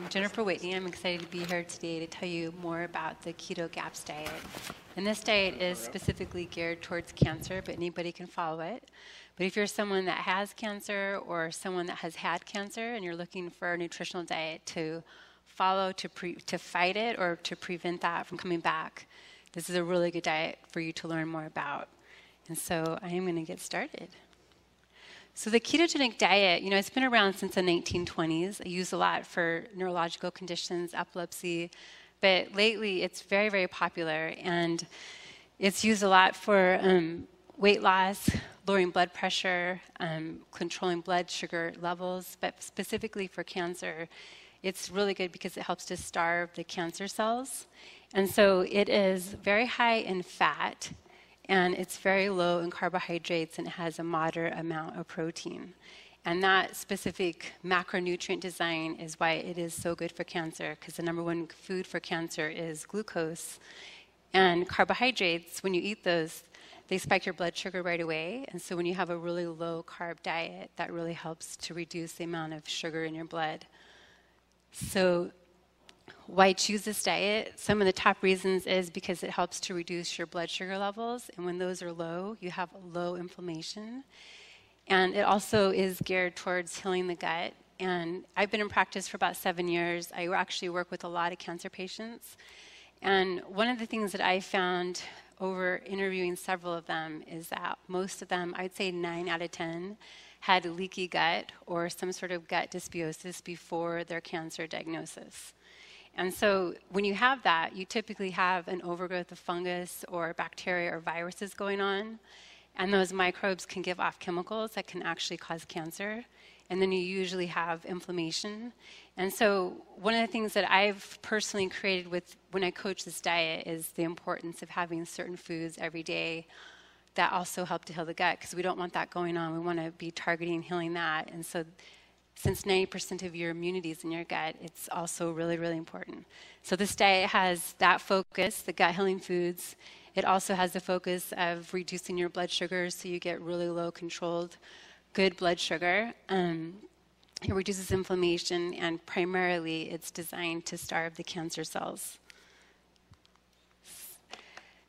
Jennifer Whitney. I'm excited to be here today to tell you more about the Keto Gaps diet. And this diet is specifically geared towards cancer, but anybody can follow it. But if you're someone that has cancer or someone that has had cancer and you're looking for a nutritional diet to follow to fight it or to prevent that from coming back, this is a really good diet for you to learn more about. And so I am going to get started. So the ketogenic diet, it's been around since the 1920s. I use a lot for neurological conditions, epilepsy, but lately it's very, very popular, and it's used a lot for weight loss, lowering blood pressure, controlling blood sugar levels, but specifically for cancer, it's really good because it helps to starve the cancer cells. And so it is very high in fat, and it's very low in carbohydrates, and it has a moderate amount of protein. And that specific macronutrient design is why it is so good for cancer, because the number one food for cancer is glucose. And carbohydrates, when you eat those, they spike your blood sugar right away. And so when you have a really low carb diet, that really helps to reduce the amount of sugar in your blood. So why choose this diet? Some of the top reasons is because it helps to reduce your blood sugar levels, and when those are low, you have low inflammation. And it also is geared towards healing the gut. And I've been in practice for about 7 years. I actually work with a lot of cancer patients. And one of the things that I found over interviewing several of them is that most of them, I'd say 9 out of 10, had leaky gut or some sort of gut dysbiosis before their cancer diagnosis. And so when you have that, you typically have an overgrowth of fungus or bacteria or viruses going on, and those microbes can give off chemicals that can actually cause cancer, and then you usually have inflammation. And so one of the things that I've personally created with when I coach this diet is the importance of having certain foods every day that also help to heal the gut, because we don't want that going on. We want to be targeting healing that. And so since 90% of your immunity is in your gut, it's also really, really important. So this diet has that focus, the gut healing foods. It also has the focus of reducing your blood sugar so you get really low controlled, good blood sugar. It reduces inflammation, and primarily it's designed to starve the cancer cells.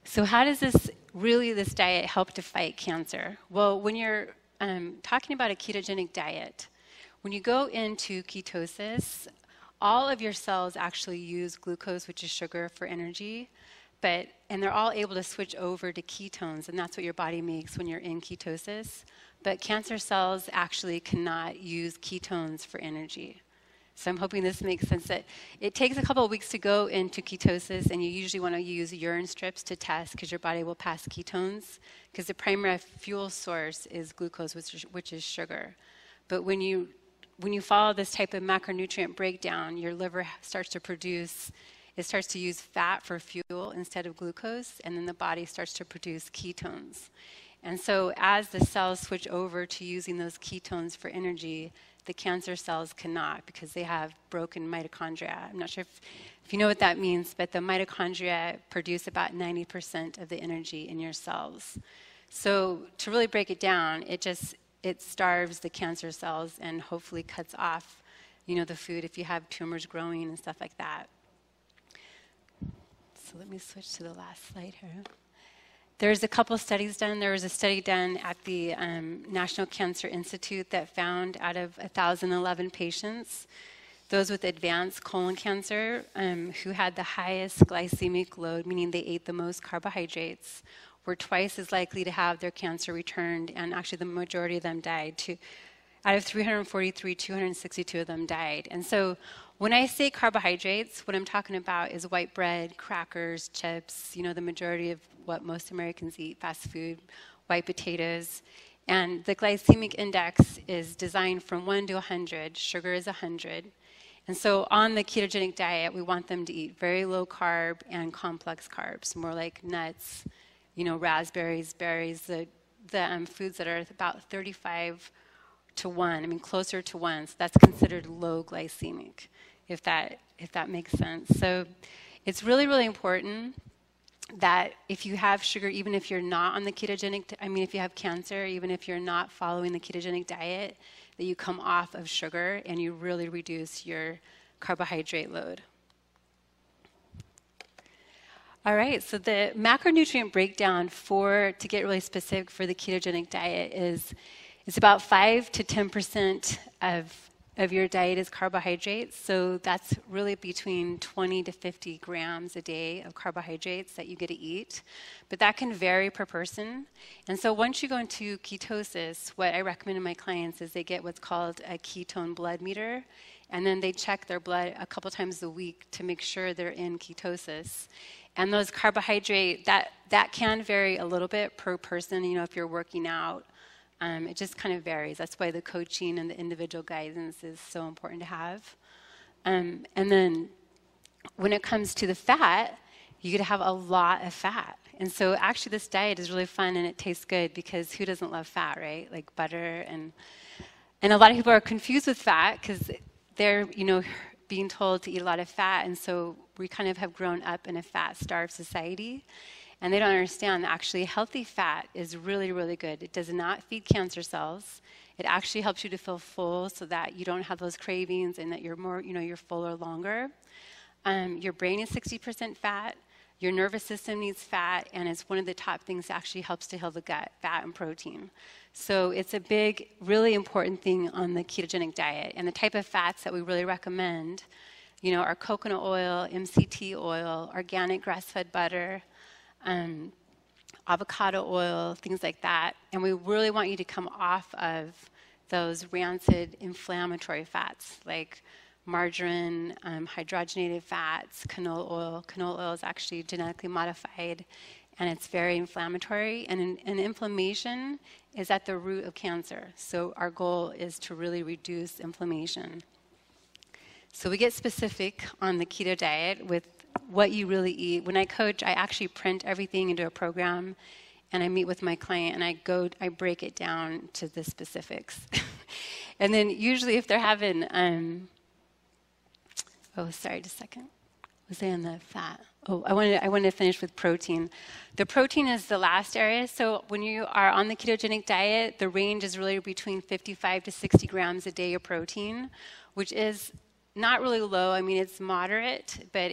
So how does this diet help to fight cancer? Well, when you're talking about a ketogenic diet, when you go into ketosis, all of your cells actually use glucose, which is sugar, for energy, and they're all able to switch over to ketones, and that's what your body makes when you're in ketosis. But cancer cells actually cannot use ketones for energy. So I'm hoping this makes sense. That it takes a couple of weeks to go into ketosis, and you usually want to use urine strips to test because your body will pass ketones, because the primary fuel source is glucose, which is sugar. But when you follow this type of macronutrient breakdown, your liver starts to use fat for fuel instead of glucose, and then the body starts to produce ketones. And so as the cells switch over to using those ketones for energy, the cancer cells cannot, because they have broken mitochondria. I'm not sure if you know what that means, but the mitochondria produce about 90% of the energy in your cells. So to really break it down, it starves the cancer cells and hopefully cuts off, the food if you have tumors growing and stuff like that. So let me switch to the last slide here. There's a couple studies done. There was a study done at the National Cancer Institute that found out of 1,011 patients, those with advanced colon cancer who had the highest glycemic load, meaning they ate the most carbohydrates, were twice as likely to have their cancer returned, and actually the majority of them died. Out of 343, 262 of them died. And so when I say carbohydrates, what I'm talking about is white bread, crackers, chips, the majority of what most Americans eat, fast food, white potatoes. And the glycemic index is designed from 1 to 100. Sugar is 100. And so on the ketogenic diet, we want them to eat very low carb and complex carbs, more like nuts, raspberries, berries, the foods that are about 35 to 1, closer to 1. So that's considered low glycemic, if that makes sense. So it's really, really important that if you have sugar, even if you're not on the ketogenic, if you have cancer, even if you're not following the ketogenic diet, that you come off of sugar and you really reduce your carbohydrate load. All right, so the macronutrient breakdown to get really specific for the ketogenic diet is about 5 to 10% of your diet is carbohydrates. So that's really between 20 to 50 grams a day of carbohydrates that you get to eat. But that can vary per person. And so once you go into ketosis, what I recommend to my clients is they get what's called a ketone blood meter. And then they check their blood a couple times a week to make sure they're in ketosis. And those carbohydrate, that can vary a little bit per person, if you're working out. It just kind of varies. That's why the coaching and the individual guidance is so important to have. And then when it comes to the fat, you get to have a lot of fat. And so actually this diet is really fun and it tastes good because who doesn't love fat, right? Like butter. And a lot of people are confused with fat because they're, being told to eat a lot of fat. And so we kind of have grown up in a fat-starved society. And they don't understand that actually healthy fat is really, really good. It does not feed cancer cells. It actually helps you to feel full so that you don't have those cravings and that you're more, you're fuller longer. Your brain is 60% fat. Your nervous system needs fat, and it's one of the top things that actually helps to heal the gut, fat and protein. So it's a big, really important thing on the ketogenic diet. And the type of fats that we really recommend, are coconut oil, MCT oil, organic grass-fed butter, avocado oil, things like that. And we really want you to come off of those rancid inflammatory fats like margarine, hydrogenated fats, canola oil. Canola oil is actually genetically modified and it's very inflammatory. And inflammation is at the root of cancer. So our goal is to really reduce inflammation. So we get specific on the keto diet with what you really eat. When I coach, I actually print everything into a program and I meet with my client and I break it down to the specifics. And then usually if they're having, just a second. Was I on the fat? I wanted to finish with protein. The protein is the last area. So when you are on the ketogenic diet, the range is really between 55 to 60 grams a day of protein, which is not really low. I mean, it's moderate, but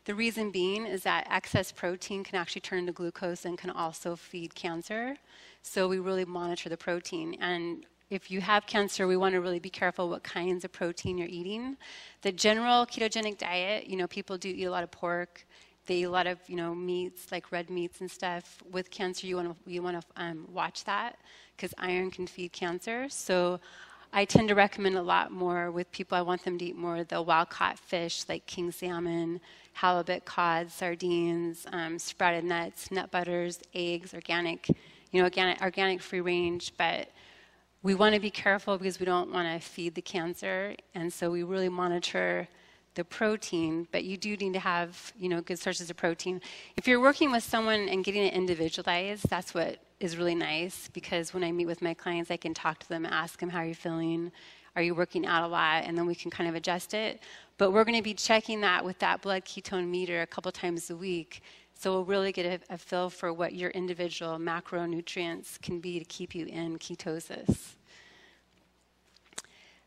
the reason being is that excess protein can actually turn into glucose and can also feed cancer. So we really monitor the protein. And if you have cancer, we want to really be careful what kinds of protein you're eating. The general ketogenic diet, people do eat a lot of pork. They eat a lot of, meats, like red meats and stuff. With cancer, you want to watch that because iron can feed cancer. So I tend to recommend a lot more with people. I want them to eat more of the wild-caught fish like king salmon, halibut, cod, sardines, sprouted nuts, nut butters, eggs, organic free range. But we want to be careful because we don't want to feed the cancer, and so we really monitor the protein, but you do need to have, good sources of protein. If you're working with someone and getting it individualized, that's what is really nice, because when I meet with my clients, I can talk to them, ask them, how are you feeling? Are you working out a lot? And then we can kind of adjust it. But we're going to be checking that with that blood ketone meter a couple times a week, so we'll really get a feel for what your individual macronutrients can be to keep you in ketosis.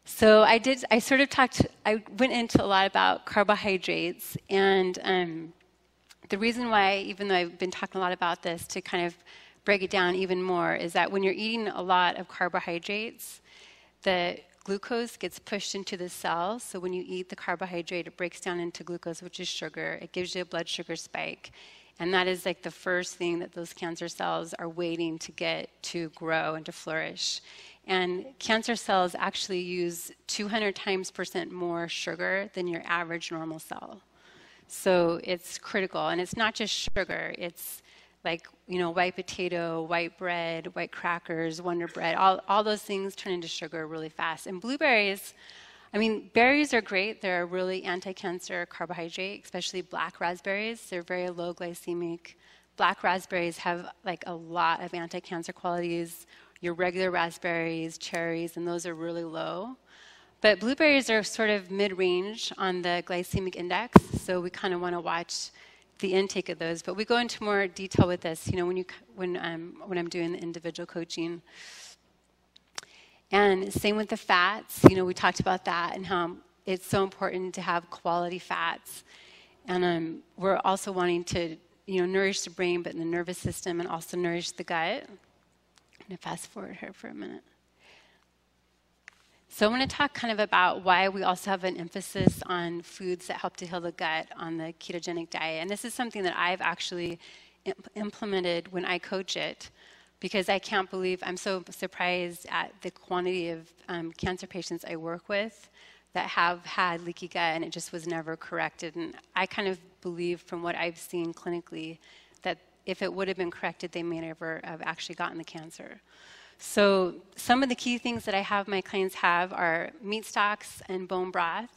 So I went into a lot about carbohydrates, and the reason why, even though I've been talking a lot about this, to kind of break it down even more, is that when you're eating a lot of carbohydrates, the glucose gets pushed into the cell. So when you eat the carbohydrate, it breaks down into glucose, which is sugar. It gives you a blood sugar spike. And that is like the first thing that those cancer cells are waiting to get to grow and to flourish. And cancer cells actually use 200 times % more sugar than your average normal cell. So it's critical. And it's not just sugar. It's like, white potato, white bread, white crackers, Wonder Bread. All those things turn into sugar really fast. And blueberries, berries are great. They're a really anti-cancer carbohydrate, especially black raspberries. They're very low glycemic. Black raspberries have like a lot of anti-cancer qualities. Your regular raspberries, cherries, and those are really low. But blueberries are sort of mid-range on the glycemic index, so we kind of want to watch the intake of those. But we go into more detail with this, when I'm doing the individual coaching. And same with the fats. We talked about that and how it's so important to have quality fats. And we're also wanting to, nourish the brain, but in the nervous system, and also nourish the gut. I'm going to fast forward here for a minute. So I want to talk kind of about why we also have an emphasis on foods that help to heal the gut on the ketogenic diet. And this is something that I've actually implemented when I coach it, because I can't believe, I'm so surprised at the quantity of cancer patients I work with that have had leaky gut and it just was never corrected. And I kind of believe from what I've seen clinically that if it would have been corrected, they may never have actually gotten the cancer. So some of the key things that I have my clients have are meat stocks and bone broth.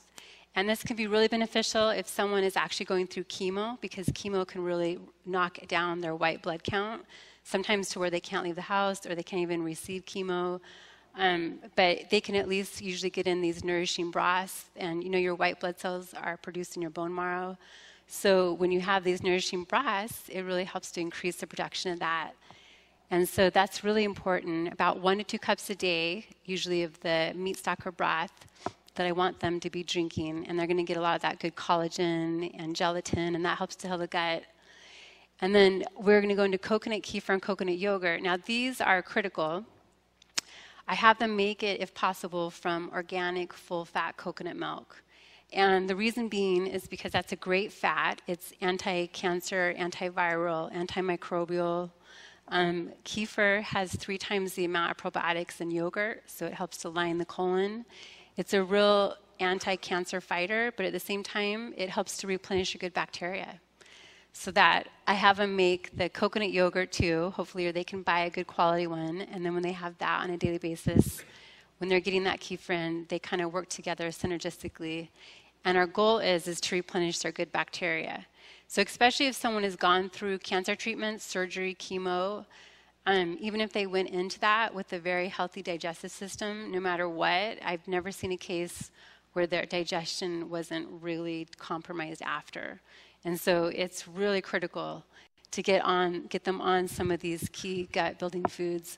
And this can be really beneficial if someone is actually going through chemo, because chemo can really knock down their white blood count, sometimes to where they can't leave the house or they can't even receive chemo. But they can at least usually get in these nourishing broths. And your white blood cells are produced in your bone marrow. So when you have these nourishing broths, it really helps to increase the production of that. And so that's really important. About 1 to 2 cups a day, usually of the meat stock or broth, that I want them to be drinking. And they're going to get a lot of that good collagen and gelatin, and that helps to heal the gut. And then we're going to go into coconut kefir and coconut yogurt. Now, these are critical. I have them make it, if possible, from organic, full-fat coconut milk. And the reason being is because that's a great fat. It's anti-cancer, antiviral, antimicrobial. Kefir has 3 times the amount of probiotics in yogurt, so it helps to line the colon. It's a real anti-cancer fighter, but at the same time, it helps to replenish your good bacteria. So that I have them make the coconut yogurt too, hopefully, or they can buy a good quality one. And then when they have that on a daily basis, when they're getting that kefir in, they kind of work together synergistically. And our goal is to replenish their good bacteria. So especially if someone has gone through cancer treatment, surgery, chemo, even if they went into that with a very healthy digestive system, no matter what, I've never seen a case where their digestion wasn't really compromised after. And so it's really critical to get them on some of these key gut-building foods.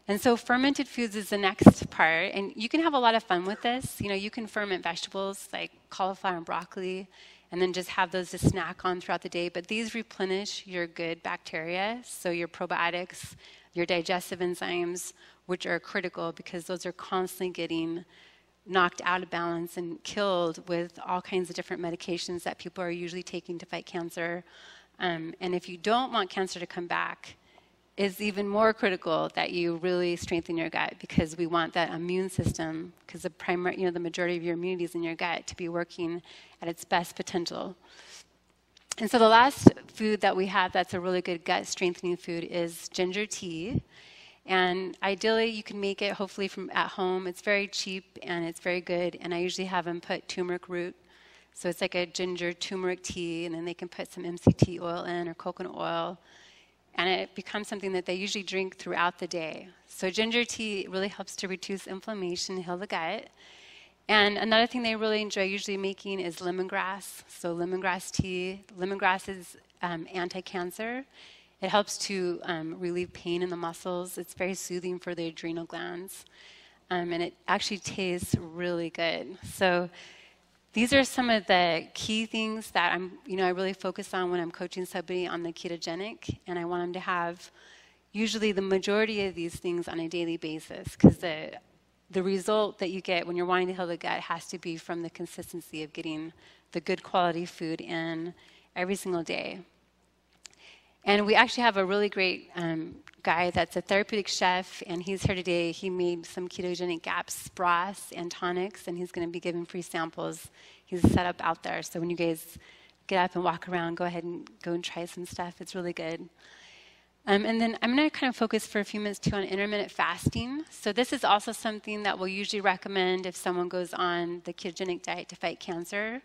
And so fermented foods is the next part. And you can have a lot of fun with this. You can ferment vegetables like cauliflower and broccoli, and then just have those to snack on throughout the day. But these replenish your good bacteria, so your probiotics, your digestive enzymes, which are critical because those are constantly getting knocked out of balance and killed with all kinds of different medications that people are usually taking to fight cancer. And if you don't want cancer to come back, it's even more critical that you really strengthen your gut, because we want that immune system, because the majority of your immunity is in your gut, to be working at its best potential. And so the last food that we have that's a really good gut strengthening food is ginger tea. And ideally, you can make it hopefully from at home. It's very cheap and it's very good. And I usually have them put turmeric root. So it's like a ginger turmeric tea, and then they can put some MCT oil in or coconut oil. And it becomes something that they usually drink throughout the day. So ginger tea really helps to reduce inflammation, heal the gut. And another thing they really enjoy usually making is lemongrass. So lemongrass tea. Lemongrass is anti-cancer. It helps to relieve pain in the muscles. It's very soothing for the adrenal glands. And it actually tastes really good. So these are some of the key things that I really focus on when I'm coaching somebody on the ketogenic, and I want them to have usually the majority of these things on a daily basis, because the result that you get when you're wanting to heal the gut has to be from the consistency of getting the good quality food in every single day. And we actually have a really great guy that's a therapeutic chef, and he's here today. He made some ketogenic gaps broths and tonics, and he's going to be giving free samples. He's set up out there, so when you guys get up and walk around, go ahead and go and try some stuff. It's really good. And then I'm going to kind of focus for a few minutes too on intermittent fasting. So this is also something that we'll usually recommend if someone goes on the ketogenic diet to fight cancer.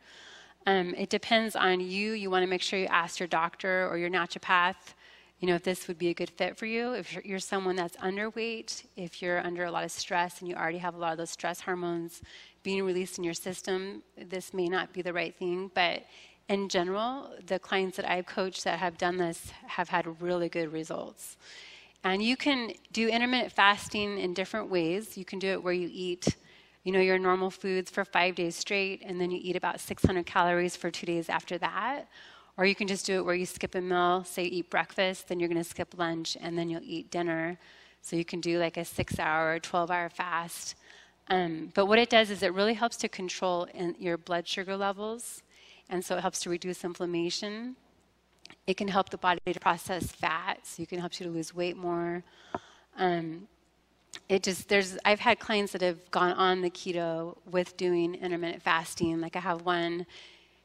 It depends on you. You want to make sure you ask your doctor or your naturopath, if this would be a good fit for you. If you're someone that's underweight, if you're under a lot of stress and you already have a lot of those stress hormones being released in your system, this may not be the right thing. But in general, the clients that I've coached that have done this have had really good results. And you can do intermittent fasting in different ways. You can do it where you eat you know, your normal foods for 5 days straight, and then you eat about 600 calories for 2 days after that. Or you can just do it where you skip a meal, say eat breakfast, then you're going to skip lunch, and then you'll eat dinner. So you can do like a 6-hour, 12-hour fast. But what it does is it really helps to control your blood sugar levels, and so it helps to reduce inflammation. It can help the body to process fat, so you can help you to lose weight more. I've had clients that have gone on the keto with doing intermittent fasting. Like I have one,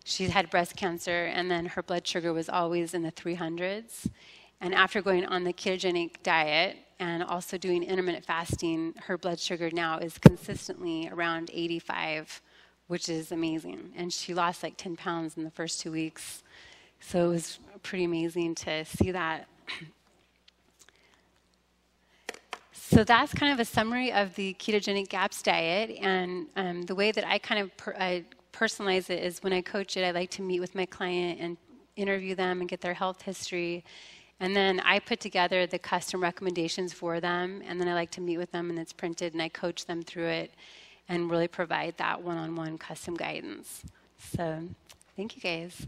she had breast cancer, and then her blood sugar was always in the 300s. And after going on the ketogenic diet and also doing intermittent fasting, her blood sugar now is consistently around 85, which is amazing. And she lost like 10 pounds in the first 2 weeks. So it was pretty amazing to see that. So that's kind of a summary of the ketogenic GAPS diet. And the way that I kind of personalize it is when I coach it, I like to meet with my client and interview them and get their health history. And then I put together the custom recommendations for them, and then I like to meet with them, and it's printed, and I coach them through it and really provide that one-on-one custom guidance. So thank you, guys.